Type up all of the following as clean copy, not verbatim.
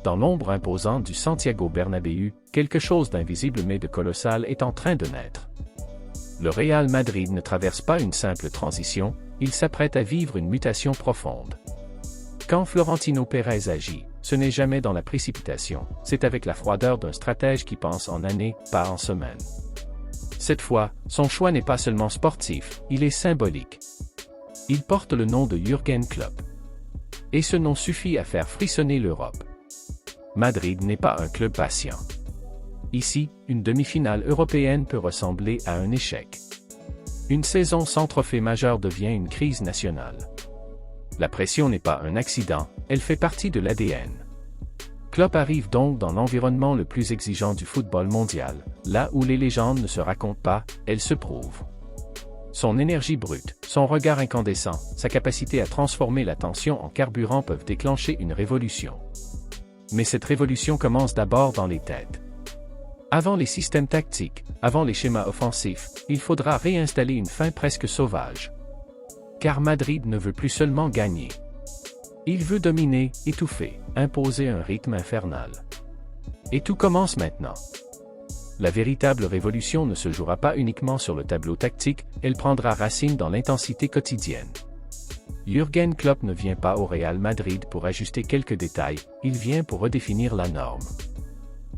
Dans l'ombre imposante du Santiago Bernabéu, quelque chose d'invisible mais de colossal est en train de naître. Le Real Madrid ne traverse pas une simple transition, il s'apprête à vivre une mutation profonde. Quand Florentino Pérez agit, ce n'est jamais dans la précipitation, c'est avec la froideur d'un stratège qui pense en années, pas en semaines. Cette fois, son choix n'est pas seulement sportif, il est symbolique. Il porte le nom de Jürgen Klopp. Et ce nom suffit à faire frissonner l'Europe. Madrid n'est pas un club patient. Ici, une demi-finale européenne peut ressembler à un échec. Une saison sans trophée majeur devient une crise nationale. La pression n'est pas un accident, elle fait partie de l'ADN. Klopp arrive donc dans l'environnement le plus exigeant du football mondial, là où les légendes ne se racontent pas, elles se prouvent. Son énergie brute, son regard incandescent, sa capacité à transformer la tension en carburant peuvent déclencher une révolution. Mais cette révolution commence d'abord dans les têtes. Avant les systèmes tactiques, avant les schémas offensifs, il faudra réinstaller une fin presque sauvage. Car Madrid ne veut plus seulement gagner. Il veut dominer, étouffer, imposer un rythme infernal. Et tout commence maintenant. La véritable révolution ne se jouera pas uniquement sur le tableau tactique, elle prendra racine dans l'intensité quotidienne. Jürgen Klopp ne vient pas au Real Madrid pour ajuster quelques détails, il vient pour redéfinir la norme.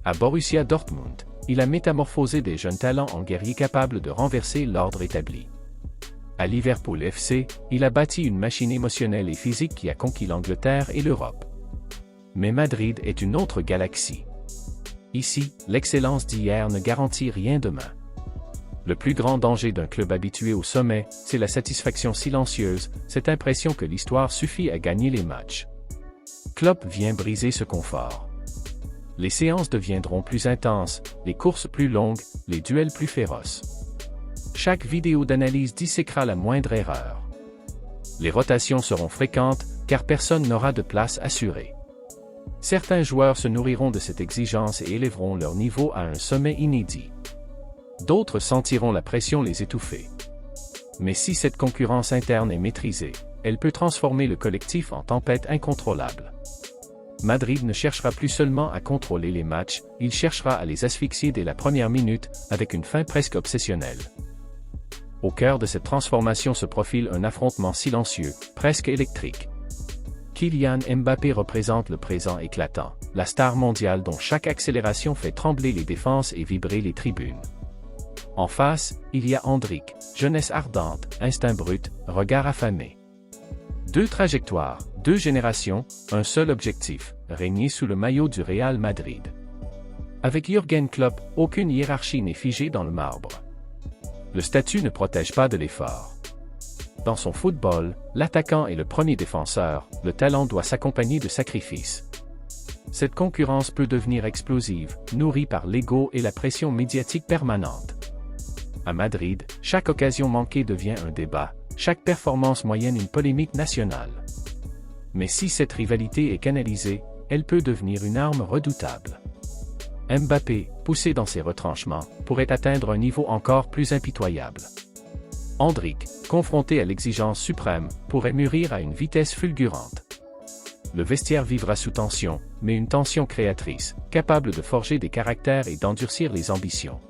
À Borussia Dortmund, il a métamorphosé des jeunes talents en guerriers capables de renverser l'ordre établi. À Liverpool FC, il a bâti une machine émotionnelle et physique qui a conquis l'Angleterre et l'Europe. Mais Madrid est une autre galaxie. Ici, l'excellence d'hier ne garantit rien demain. Le plus grand danger d'un club habitué au sommet, c'est la satisfaction silencieuse, cette impression que l'histoire suffit à gagner les matchs. Klopp vient briser ce confort. Les séances deviendront plus intenses, les courses plus longues, les duels plus féroces. Chaque vidéo d'analyse disséquera la moindre erreur. Les rotations seront fréquentes, car personne n'aura de place assurée. Certains joueurs se nourriront de cette exigence et élèveront leur niveau à un sommet inédit. D'autres sentiront la pression les étouffer. Mais si cette concurrence interne est maîtrisée, elle peut transformer le collectif en tempête incontrôlable. Madrid ne cherchera plus seulement à contrôler les matchs, il cherchera à les asphyxier dès la première minute, avec une fin presque obsessionnelle. Au cœur de cette transformation se profile un affrontement silencieux, presque électrique. Kylian Mbappé représente le présent éclatant, la star mondiale dont chaque accélération fait trembler les défenses et vibrer les tribunes. En face, il y a Endrick, jeunesse ardente, instinct brut, regard affamé. Deux trajectoires, deux générations, un seul objectif, régner sous le maillot du Real Madrid. Avec Jürgen Klopp, aucune hiérarchie n'est figée dans le marbre. Le statut ne protège pas de l'effort. Dans son football, l'attaquant est le premier défenseur, le talent doit s'accompagner de sacrifices. Cette concurrence peut devenir explosive, nourrie par l'ego et la pression médiatique permanente. À Madrid, chaque occasion manquée devient un débat, chaque performance moyenne une polémique nationale. Mais si cette rivalité est canalisée, elle peut devenir une arme redoutable. Mbappé, poussé dans ses retranchements, pourrait atteindre un niveau encore plus impitoyable. Endrick, confronté à l'exigence suprême, pourrait mûrir à une vitesse fulgurante. Le vestiaire vivra sous tension, mais une tension créatrice, capable de forger des caractères et d'endurcir les ambitions.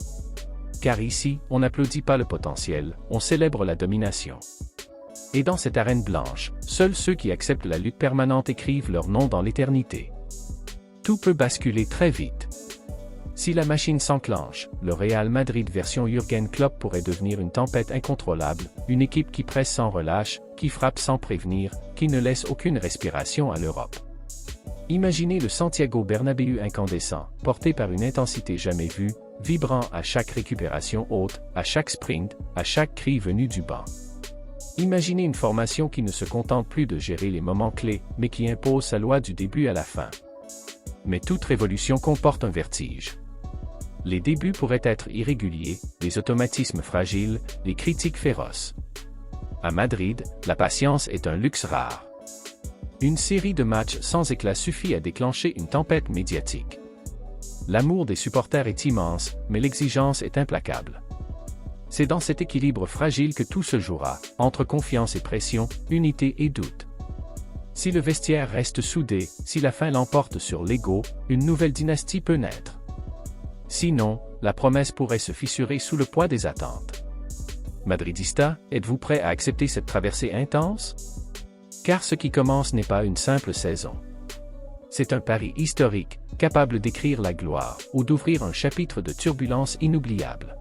Car ici, on n'applaudit pas le potentiel, on célèbre la domination. Et dans cette arène blanche, seuls ceux qui acceptent la lutte permanente écrivent leur nom dans l'éternité. Tout peut basculer très vite. Si la machine s'enclenche, le Real Madrid version Jürgen Klopp pourrait devenir une tempête incontrôlable, une équipe qui presse sans relâche, qui frappe sans prévenir, qui ne laisse aucune respiration à l'Europe. Imaginez le Santiago Bernabéu incandescent, porté par une intensité jamais vue, vibrant à chaque récupération haute, à chaque sprint, à chaque cri venu du banc. Imaginez une formation qui ne se contente plus de gérer les moments clés, mais qui impose sa loi du début à la fin. Mais toute révolution comporte un vertige. Les débuts pourraient être irréguliers, les automatismes fragiles, les critiques féroces. À Madrid, la patience est un luxe rare. Une série de matchs sans éclat suffit à déclencher une tempête médiatique. L'amour des supporters est immense, mais l'exigence est implacable. C'est dans cet équilibre fragile que tout se jouera, entre confiance et pression, unité et doute. Si le vestiaire reste soudé, si la fin l'emporte sur l'ego, une nouvelle dynastie peut naître. Sinon, la promesse pourrait se fissurer sous le poids des attentes. Madridista, êtes-vous prêt à accepter cette traversée intense? Car ce qui commence n'est pas une simple saison. C'est un pari historique, capable d'écrire la gloire ou d'ouvrir un chapitre de turbulences inoubliables.